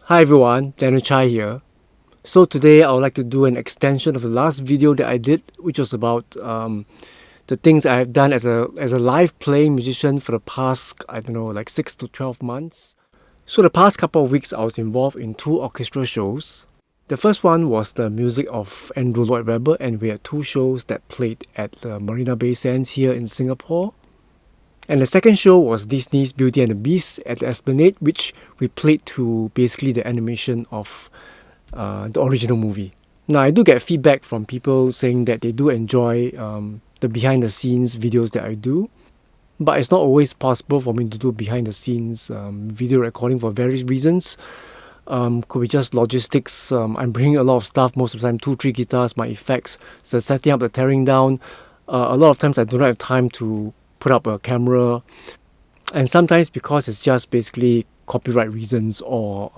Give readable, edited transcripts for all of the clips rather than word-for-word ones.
Hi everyone, DanielChai here. So today I would like to do an extension of the last video that I did, which was about the things I have done as a live playing musician for the past, 6 to 12 months. So the past couple of weeks I was involved in 2 orchestral shows. The first one was the music of Lloyd, and we had 2 shows that played at the Marina Bay Sands here in Singapore. And the second show was Disney's Beauty and the Beast at the Esplanade, which we played to basically the animation of the original movie. Now, I do get feedback from people saying that they do enjoy the behind-the-scenes videos that I do, but it's not always possible for me to do behind-the-scenes video recording for various reasons. Could be just logistics. I'm bringing a lot of stuff most of the time, 2-3 guitars, my effects, the setting up, the tearing down. A lot of times I do not have time to put up a camera, and sometimes because it's just basically copyright reasons or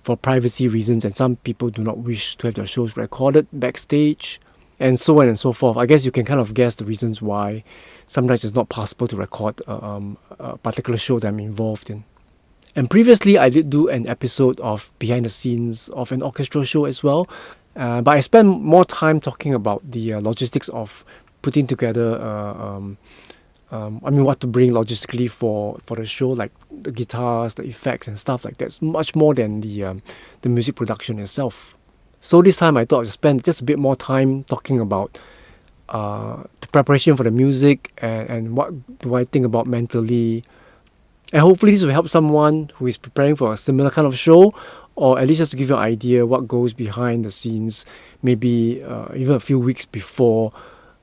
for privacy reasons, and some people do not wish to have their shows recorded backstage, and so on and so forth. I guess you can kind of guess the reasons why sometimes it's not possible to record a particular show that I'm involved in. And previously I did do an episode of behind the scenes of an orchestral show as well, but I spent more time talking about the logistics of putting together what to bring logistically for the show, like the guitars, the effects and stuff like that. It's much more than the music production itself. So this time I thought I'd spend just a bit more time talking about the preparation for the music and what do I think about mentally. And hopefully this will help someone who is preparing for a similar kind of show, or at least just to give you an idea what goes behind the scenes, maybe even a few weeks before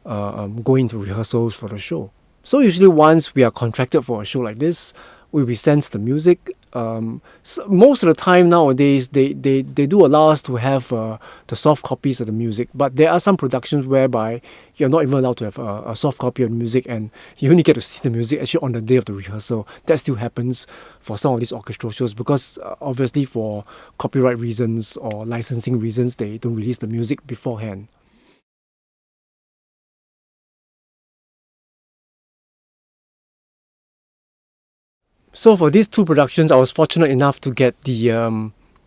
going to rehearsals for the show. So usually once we are contracted for a show like this, we will send the music. So most of the time nowadays, they do allow us to have the soft copies of the music. But there are some productions whereby you're not even allowed to have a soft copy of the music, and you only get to see the music actually on the day of the rehearsal. That still happens for some of these orchestral shows because obviously for copyright reasons or licensing reasons, they don't release the music beforehand. So for these 2 productions, I was fortunate enough to get the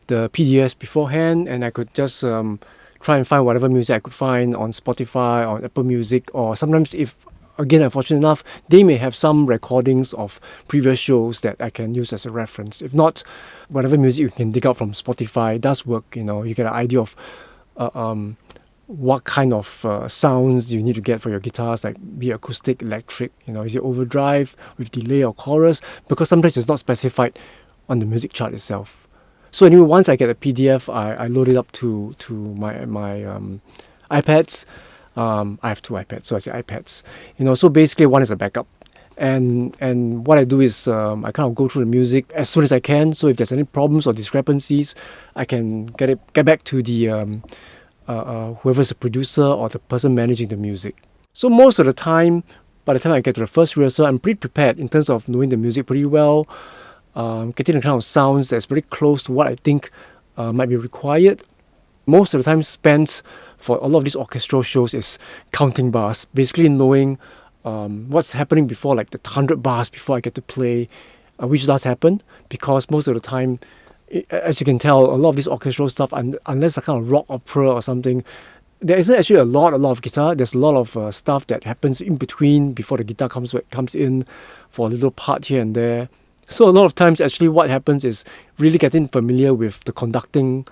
PDFs beforehand, and I could just try and find whatever music I could find on Spotify, on Apple Music, or sometimes if, again, I'm fortunate enough, they may have some recordings of previous shows that I can use as a reference. If not, whatever music you can dig out from Spotify does work. You get an idea of what kind of sounds you need to get for your guitars, like be it acoustic, electric, is it overdrive with delay or chorus, because sometimes it's not specified on the music chart itself. So anyway, once I get a PDF, I load it up to my iPads. I have 2 iPads, so I say iPads. So basically one is a backup. And what I do is I kind of go through the music as soon as I can. So if there's any problems or discrepancies, I can get back to the whoever's the producer or the person managing the music. So most of the time, by the time I get to the first rehearsal, I'm pretty prepared in terms of knowing the music pretty well, getting the kind of sounds that's very close to what I think might be required. Most of the time spent for a lot of these orchestral shows is counting bars, basically knowing what's happening before, like the 100 bars before I get to play, which does happen, because most of the time, as you can tell, a lot of this orchestral stuff, unless a kind of rock opera or something, there isn't actually a lot of guitar. There's a lot of stuff that happens in between before the guitar comes in for a little part here and there. So a lot of times actually what happens is really getting familiar with the conducting,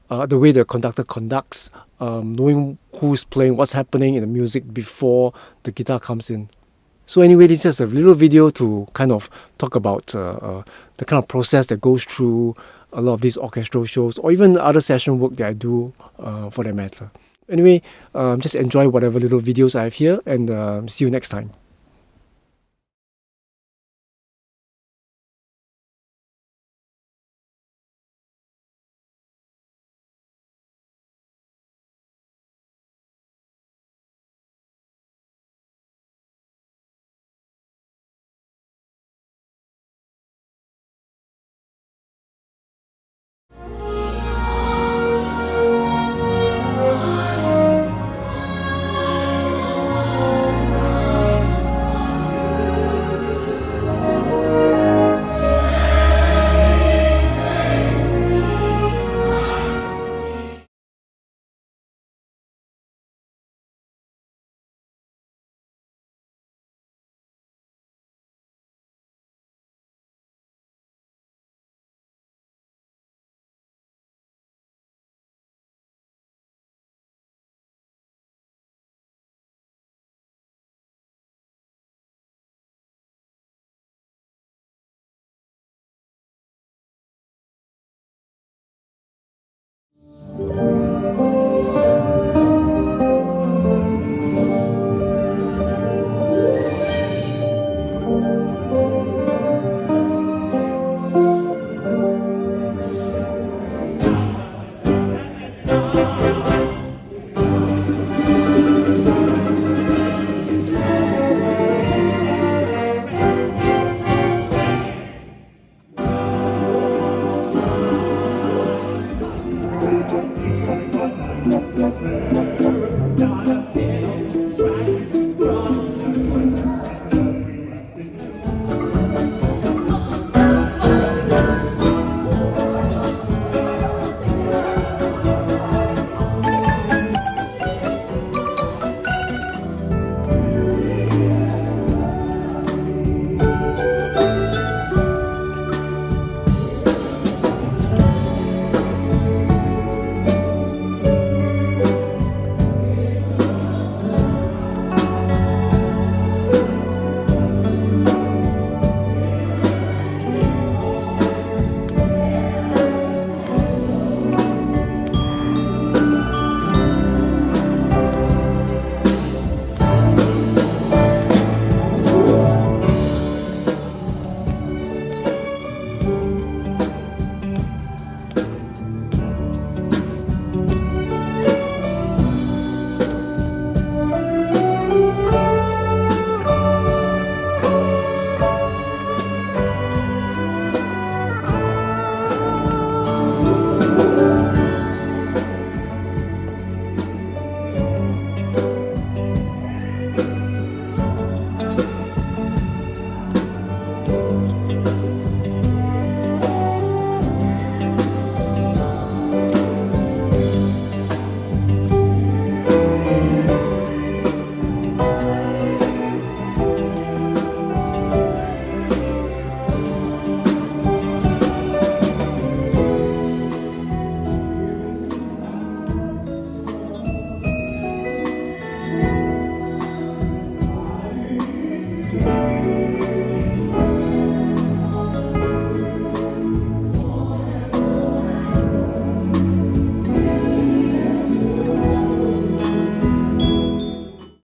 the way the conductor conducts, knowing who's playing, what's happening in the music before the guitar comes in. So anyway, this is just a little video to kind of talk about the kind of process that goes through a lot of these orchestral shows, or even other session work that I do for that matter. Anyway, just enjoy whatever little videos I have here, and see you next time.